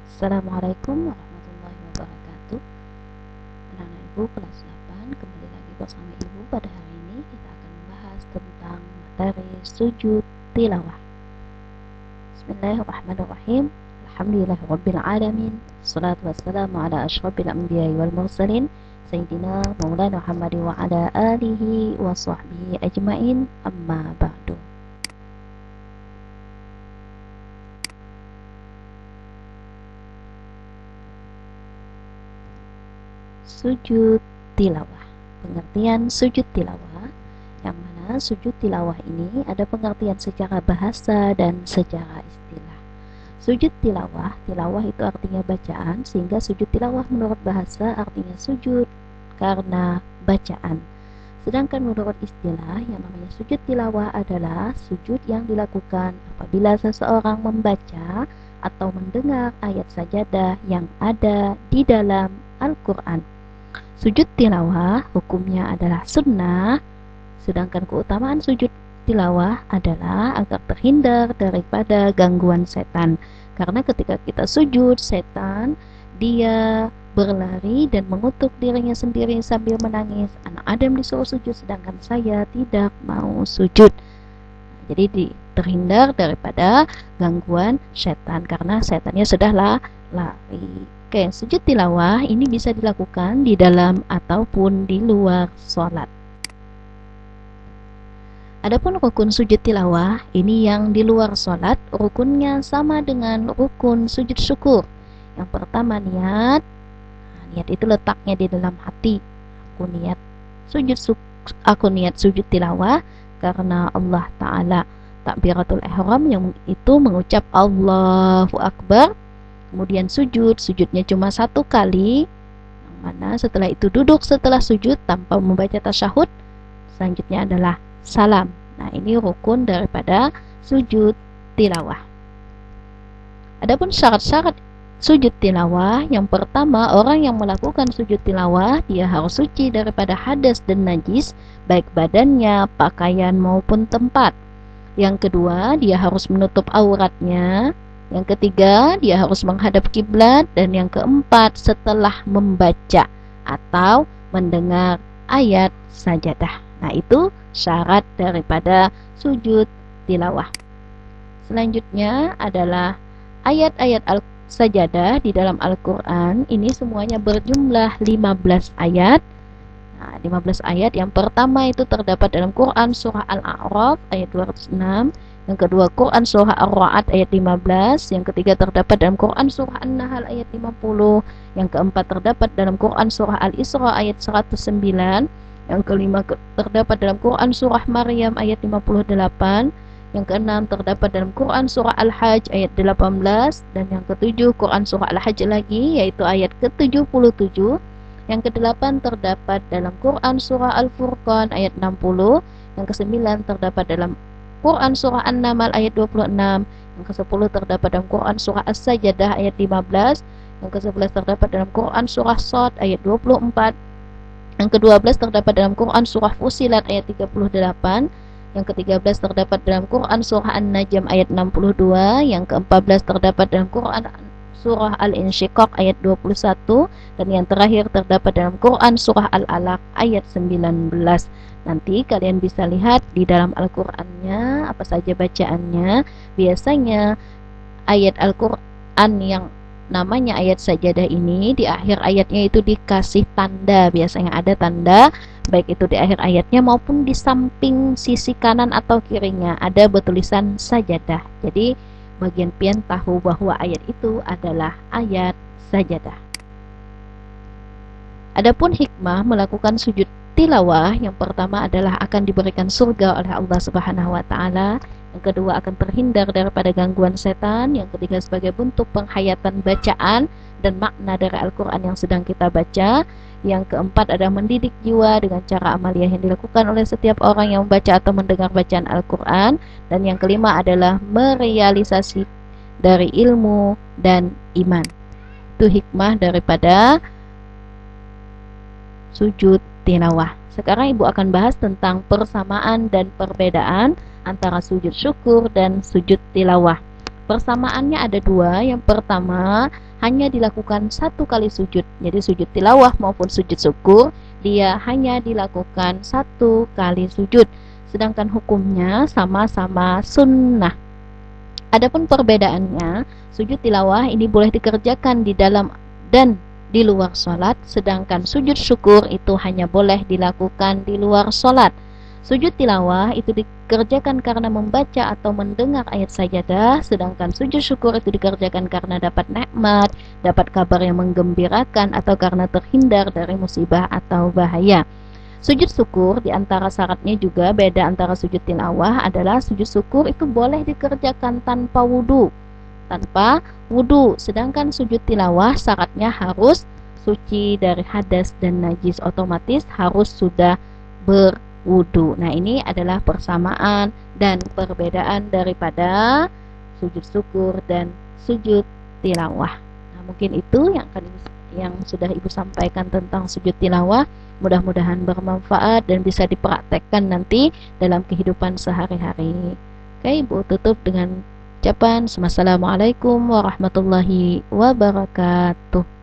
Assalamualaikum warahmatullahi wabarakatuh. Anak-anak ibu kelas 8, kembali lagi bersama ibu. Pada hari ini kita akan membahas tentang materi sujud tilawah. Bismillahirrahmanirrahim. Alhamdulillahirabbil alamin. Wassalatu wassalamu ala asyrafil anbiya'i wal mursalin Sayyidina Maulana Muhammad wa ala alihi wa sahbihi ajmain. Amma ba'du. Sujud tilawah. Pengertian sujud tilawah, yang mana sujud tilawah ini ada pengertian secara bahasa dan secara istilah. Sujud tilawah, tilawah itu artinya bacaan, sehingga sujud tilawah menurut bahasa artinya sujud karena bacaan. Sedangkan menurut istilah, yang namanya sujud tilawah adalah sujud yang dilakukan apabila seseorang membaca atau mendengar ayat sajadah yang ada di dalam Al-Quran. Sujud tilawah hukumnya adalah sunnah, sedangkan keutamaan sujud tilawah adalah agar terhindar daripada gangguan setan. Karena ketika kita sujud, setan dia berlari dan mengutuk dirinya sendiri sambil menangis. Anak Adam disuruh sujud, sedangkan saya tidak mau sujud. Jadi terhindar daripada gangguan setan karena setannya sudah lari. Oke, sujud tilawah ini bisa dilakukan di dalam ataupun di luar sholat. Adapun rukun sujud tilawah ini yang di luar sholat, rukunnya sama dengan rukun sujud syukur. Yang pertama niat. Niat itu letaknya di dalam hati. Aku niat sujud tilawah karena Allah Ta'ala takbiratul ihram yang itu mengucap Allahu Akbar. Kemudian sujudnya cuma satu kali, yang mana setelah itu duduk setelah sujud tanpa membaca tasyahud. Selanjutnya adalah salam. Nah, ini rukun daripada sujud tilawah. Adapun syarat-syarat sujud tilawah, yang pertama, orang yang melakukan sujud tilawah dia harus suci daripada hadas dan najis, baik badannya, pakaian maupun tempat. Yang kedua, dia harus menutup auratnya. Yang ketiga, dia harus menghadap kiblat. Dan yang keempat, setelah membaca atau mendengar ayat sajadah. Nah, itu syarat daripada sujud tilawah. Selanjutnya adalah ayat-ayat sajadah di dalam Al-Quran. Ini semuanya berjumlah 15 ayat. Nah, 15 ayat. Yang pertama itu terdapat dalam Quran surah Al-A'raf ayat 206. Yang kedua Quran surah Ar-Ra'd ayat 15. Yang ketiga terdapat dalam Quran surah An-Nahl ayat 50. Yang keempat terdapat dalam Quran surah Al-Isra ayat 109. Yang kelima terdapat dalam Quran surah Maryam ayat 58. Yang keenam terdapat dalam Quran surah Al-Hajj ayat 18. Dan yang ketujuh Quran surah Al-Hajj lagi, yaitu ayat ke-77. Yang kedelapan terdapat dalam Quran surah Al-Furqan ayat 60. Yang kesembilan terdapat dalam Quran surah An-Naml ayat 26. Yang ke-10 terdapat dalam Quran surah As-Sajdah ayat 15. Yang ke-11 terdapat dalam Quran surah Shad ayat 24. Yang ke-12 terdapat dalam Quran surah Fussilat ayat 38. Yang ke-13 terdapat dalam Quran surah An-Najm ayat 62. Yang ke-14 terdapat dalam Quran surah Al-Insyiqaq ayat 21. Dan yang terakhir terdapat dalam Quran surah Al-Alaq ayat 19. Nanti kalian bisa lihat di dalam Al-Qur'annya apa saja bacaannya. Biasanya ayat Al-Qur'an yang namanya ayat sajadah ini di akhir ayatnya itu dikasih tanda. Biasanya ada tanda, baik itu di akhir ayatnya maupun di samping sisi kanan atau kirinya ada bertulisan sajadah. Jadi bagian pian tahu bahwa ayat itu adalah ayat sajadah. Adapun hikmah melakukan sujud tilawah, yang pertama adalah akan diberikan surga oleh Allah Subhanahu wa taala. Yang kedua akan terhindar daripada gangguan setan. Yang ketiga sebagai bentuk penghayatan bacaan dan makna dari Al-Qur'an yang sedang kita baca. Yang keempat adalah mendidik jiwa dengan cara amaliyah yang dilakukan oleh setiap orang yang membaca atau mendengar bacaan Al-Qur'an. Dan yang kelima adalah merealisasi dari ilmu dan iman. Itu hikmah daripada sujud tilawah. Sekarang ibu akan bahas tentang persamaan dan perbedaan antara sujud syukur dan sujud tilawah. Persamaannya ada dua. Yang pertama, hanya dilakukan satu kali sujud. Jadi sujud tilawah maupun sujud syukur dia hanya dilakukan satu kali sujud. Sedangkan hukumnya sama-sama sunnah. Adapun perbedaannya, sujud tilawah ini boleh dikerjakan di dalam dan di luar sholat, sedangkan sujud syukur itu hanya boleh dilakukan di luar sholat. Sujud tilawah itu dikerjakan karena membaca atau mendengar ayat sajadah, sedangkan sujud syukur itu dikerjakan karena dapat nikmat, dapat kabar yang menggembirakan, atau karena terhindar dari musibah atau bahaya. Sujud syukur di antara syaratnya juga beda antara sujud tilawah adalah sujud syukur itu boleh dikerjakan tanpa wudu. Sedangkan sujud tilawah syaratnya harus suci dari hadas dan najis, otomatis harus sudah berwudu. Nah, ini adalah persamaan dan perbedaan daripada sujud syukur dan sujud tilawah. Nah, mungkin itu yang sudah Ibu sampaikan tentang sujud tilawah. Mudah-mudahan bermanfaat dan bisa dipraktekkan nanti dalam kehidupan sehari-hari. Oke, Ibu tutup dengan ucapan Assalamualaikum warahmatullahi wabarakatuh.